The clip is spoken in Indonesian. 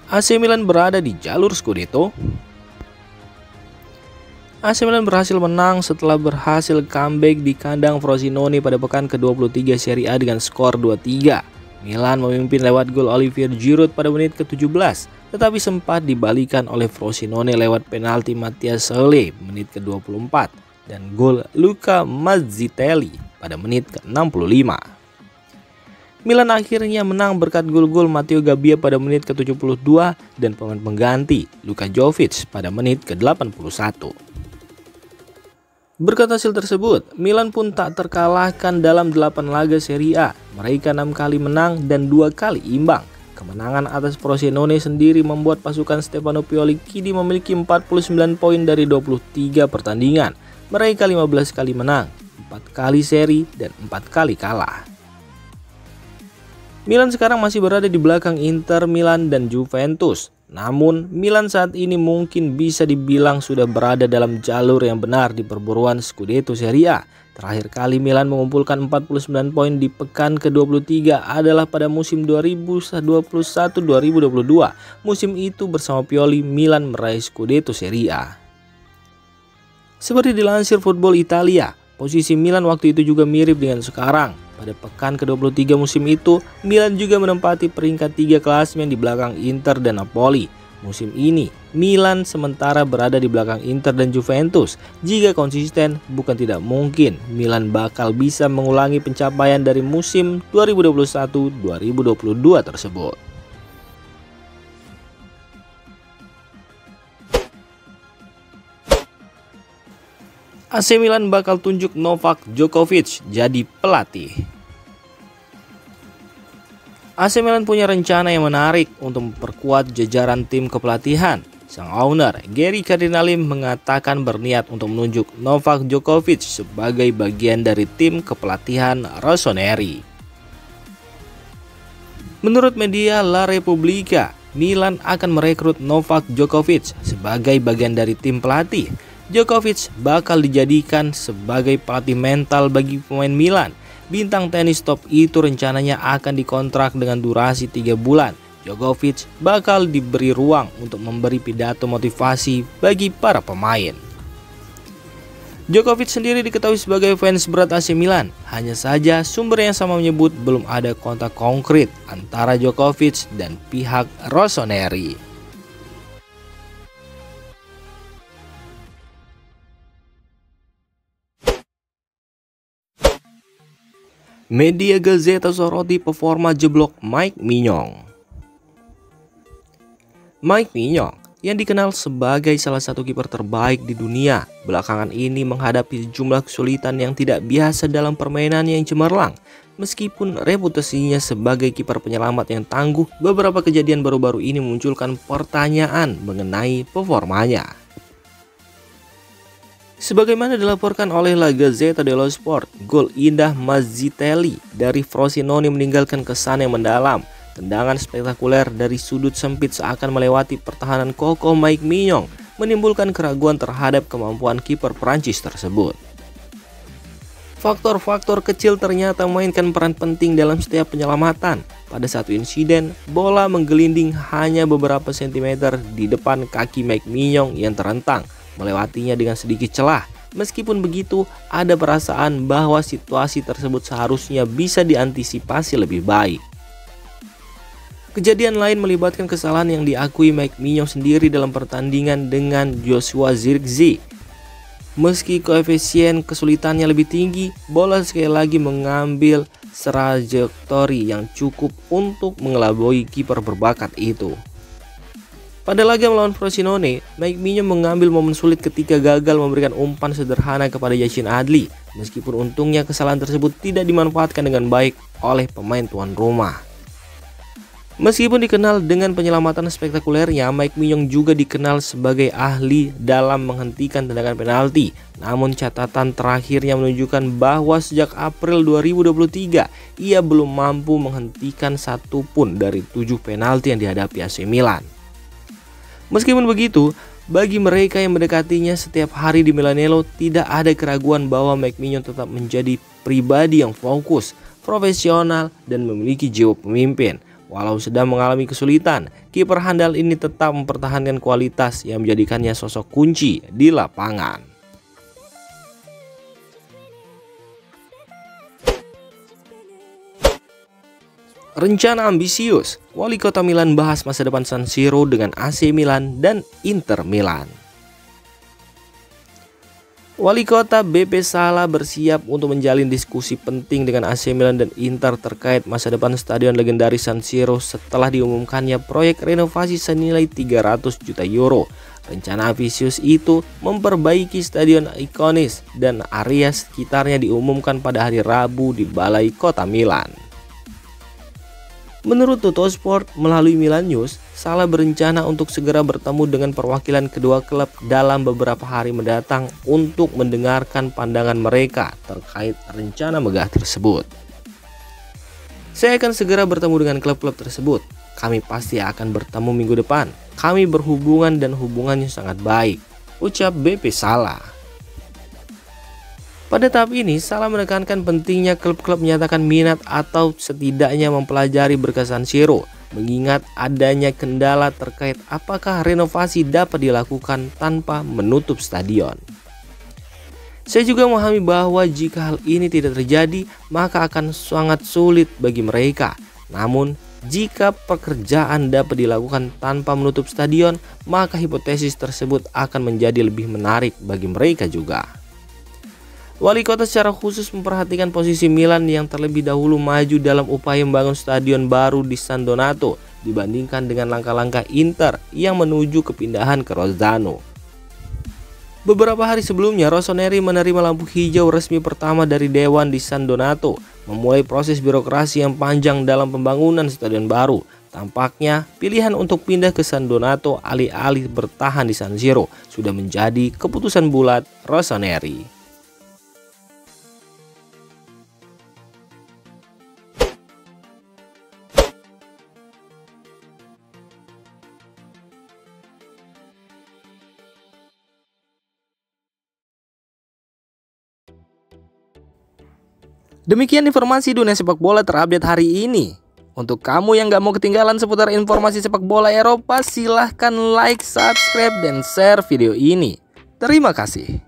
AC Milan berada di jalur Scudetto. AC Milan berhasil menang setelah berhasil comeback di kandang Frosinone pada pekan ke-23 Serie A dengan skor 2-3. Milan memimpin lewat gol Olivier Giroud pada menit ke-17, tetapi sempat dibalikan oleh Frosinone lewat penalti Mathias Sele menit ke-24 dan gol Luca Mazzitelli pada menit ke-65. Milan akhirnya menang berkat gol-gol Matteo Gabbia pada menit ke-72 dan pemain pengganti Luka Jovic pada menit ke-81. Berkat hasil tersebut, Milan pun tak terkalahkan dalam 8 laga Serie A. Mereka 6 kali menang dan 2 kali imbang. Kemenangan atas Frosinone sendiri membuat pasukan Stefano Pioli kini memiliki 49 poin dari 23 pertandingan. Mereka 15 kali menang, 4 kali seri dan 4 kali kalah. Milan sekarang masih berada di belakang Inter Milan dan Juventus. Namun, Milan saat ini mungkin bisa dibilang sudah berada dalam jalur yang benar di perburuan Scudetto Serie A. Terakhir kali Milan mengumpulkan 49 poin di pekan ke-23 adalah pada musim 2021-2022. Musim itu bersama Pioli, Milan meraih Scudetto Serie A. Seperti dilansir Football Italia, posisi Milan waktu itu juga mirip dengan sekarang. Pada pekan ke-23 musim itu, Milan juga menempati peringkat 3 klasemen di belakang Inter dan Napoli. Musim ini, Milan sementara berada di belakang Inter dan Juventus. Jika konsisten, bukan tidak mungkin Milan bakal bisa mengulangi pencapaian dari musim 2021-2022 tersebut. AC Milan bakal tunjuk Novak Djokovic jadi pelatih. AC Milan punya rencana yang menarik untuk memperkuat jajaran tim kepelatihan. Sang owner, Gary Cardinale, mengatakan berniat untuk menunjuk Novak Djokovic sebagai bagian dari tim kepelatihan Rossoneri. Menurut media La Repubblica, Milan akan merekrut Novak Djokovic sebagai bagian dari tim pelatih. Djokovic bakal dijadikan sebagai pelatih mental bagi pemain Milan. Bintang tenis top itu rencananya akan dikontrak dengan durasi 3 bulan. Djokovic bakal diberi ruang untuk memberi pidato motivasi bagi para pemain. Djokovic sendiri diketahui sebagai fans berat AC Milan. Hanya saja sumber yang sama menyebut belum ada kontak konkret antara Djokovic dan pihak Rossoneri. Media Gazzetta soroti performa jeblok Mike Maignan. Mike Maignan yang dikenal sebagai salah satu kiper terbaik di dunia, belakangan ini menghadapi sejumlah kesulitan yang tidak biasa dalam permainan yang cemerlang. Meskipun reputasinya sebagai kiper penyelamat yang tangguh, beberapa kejadian baru-baru ini memunculkan pertanyaan mengenai performanya. Sebagaimana dilaporkan oleh La Gazzetta dello Sport, gol indah Mazzitelli dari Frosinone meninggalkan kesan yang mendalam. Tendangan spektakuler dari sudut sempit seakan melewati pertahanan kokoh Mike Maignan, menimbulkan keraguan terhadap kemampuan kiper Prancis tersebut. Faktor-faktor kecil ternyata memainkan peran penting dalam setiap penyelamatan. Pada satu insiden, bola menggelinding hanya beberapa sentimeter di depan kaki Mike Maignan yang terentang, melewatinya dengan sedikit celah. Meskipun begitu, ada perasaan bahwa situasi tersebut seharusnya bisa diantisipasi lebih baik. Kejadian lain melibatkan kesalahan yang diakui Mike Maignan sendiri dalam pertandingan dengan Joshua Zirkzee. Meski koefisien kesulitannya lebih tinggi, bola sekali lagi mengambil trajektori yang cukup untuk mengelabui kiper berbakat itu. Pada laga melawan Frosinone, Mike Maignan mengambil momen sulit ketika gagal memberikan umpan sederhana kepada Yacine Adli. Meskipun untungnya kesalahan tersebut tidak dimanfaatkan dengan baik oleh pemain tuan rumah. Meskipun dikenal dengan penyelamatan spektakulernya, Mike Maignan juga dikenal sebagai ahli dalam menghentikan tendangan penalti. Namun catatan terakhirnya menunjukkan bahwa sejak April 2023, ia belum mampu menghentikan satu pun dari 7 penalti yang dihadapi AC Milan. Meskipun begitu, bagi mereka yang mendekatinya setiap hari di Milanello, tidak ada keraguan bahwa Mike Maignan tetap menjadi pribadi yang fokus, profesional, dan memiliki jiwa pemimpin. Walau sedang mengalami kesulitan, kiper handal ini tetap mempertahankan kualitas yang menjadikannya sosok kunci di lapangan. Rencana ambisius, Wali Kota Milan bahas masa depan San Siro dengan AC Milan dan Inter Milan. Wali Kota BP Salah bersiap untuk menjalin diskusi penting dengan AC Milan dan Inter terkait masa depan stadion legendaris San Siro setelah diumumkannya proyek renovasi senilai 300 juta euro. Rencana ambisius itu memperbaiki stadion ikonis dan area sekitarnya diumumkan pada hari Rabu di Balai Kota Milan. Menurut Tuttosport melalui Milan News, Salah berencana untuk segera bertemu dengan perwakilan kedua klub dalam beberapa hari mendatang untuk mendengarkan pandangan mereka terkait rencana megah tersebut. Saya akan segera bertemu dengan klub-klub tersebut. Kami pasti akan bertemu minggu depan. Kami berhubungan dan hubungannya sangat baik, ucap BP Salah. Pada tahap ini, Salah menekankan pentingnya klub-klub menyatakan minat atau setidaknya mempelajari berkas San Siro, mengingat adanya kendala terkait apakah renovasi dapat dilakukan tanpa menutup stadion. Saya juga memahami bahwa jika hal ini tidak terjadi, maka akan sangat sulit bagi mereka. Namun, jika pekerjaan dapat dilakukan tanpa menutup stadion, maka hipotesis tersebut akan menjadi lebih menarik bagi mereka juga. Wali kota secara khusus memperhatikan posisi Milan yang terlebih dahulu maju dalam upaya membangun stadion baru di San Donato dibandingkan dengan langkah-langkah Inter yang menuju kepindahan ke Rozzano. Beberapa hari sebelumnya, Rossoneri menerima lampu hijau resmi pertama dari Dewan di San Donato, memulai proses birokrasi yang panjang dalam pembangunan stadion baru. Tampaknya pilihan untuk pindah ke San Donato alih-alih bertahan di San Siro sudah menjadi keputusan bulat Rossoneri. Demikian informasi dunia sepak bola terupdate hari ini. Untuk kamu yang gak mau ketinggalan seputar informasi sepak bola Eropa, silahkan like, subscribe, dan share video ini. Terima kasih.